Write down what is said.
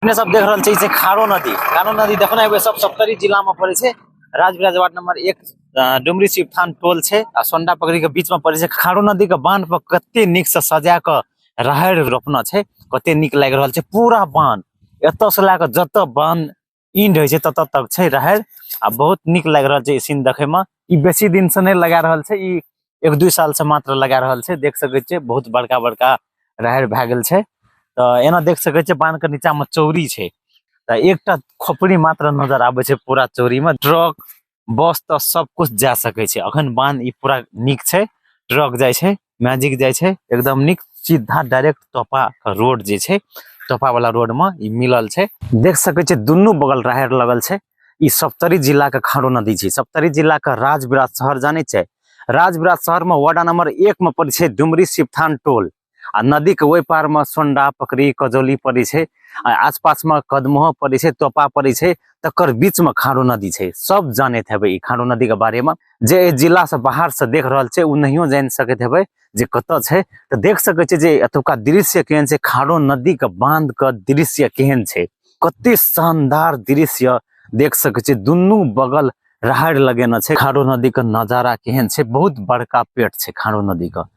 अपने सब देख रहल छै खारो नदी देखना है सब सप्तरी जिला में पड़े छै। राजबिराज वार्ड नंबर 1 डुमरी शिवथान टोल छै आ सोंडा पकड़ी के बीच में पड़े छै। खारो नदी के बांध पर कते निक से सजा के राहड़ रोपना छै, कते निक लाग रहल छै। पूरा बांध एत से ला के जत बांध इंड होय छै तत तक छै राहड़ आ बहुत निक लाग रहल छै। ई सीन देखे में ई बेसी दिन से नहीं लगा रहल छै, ई 1-2 साल से मात्र लगा रहल छै। देख सके छियै बहुत बड़का बड़का राहड़ भए गेल छै। तो एना देख सके छियै बांध के नीचा में चौरी छै, तो एकटा खोपड़ी मात्र नजर आबे छै। पूरा चौरी में ट्रक बस तो सब कुछ जा सके छै। अखन बांध ई पूरा निक छै, ट्रक जाय छै, मैजिक जाय छै, एकदम निक सीधा डायरेक्ट तोपा का रोड जे छै, तोपा वाला रोड में ई मिलल छै। देख सके छियै दुनू बगल राहड़ लगल छै। ई सप्तरी जिला के खारो नदी छै। सप्तरी जिला का राजबिराज शहर जाने छै। राजबिराज शहर में वार्ड नंबर 1 में पड़े छै डुमरी शिवथान टोल आ नदी के ओहि पार में सोंडा पकड़ी कजौली पड़े छै। आसपास में कदमोह पड़े छै, तोपा पड़े छै, तकर बीच में खारो नदी छै। सब जानते हेबे ई खारो नदी के बारे में। जे जिला से बाहर से देख रहल छै उ नहियो जान सकते हेबे जे कत छै। तो देख सके छै जे एतुका दृश्य केहन छै, खारो नदी के बांध के दृश्य केहन छै, कते शानदार दृश्य देख सके छै। दुनू बगल राहड़ लगेना छै। खारो नदी के नजारा केहन छै, बहुत बड़का पेट छै खारो नदी का।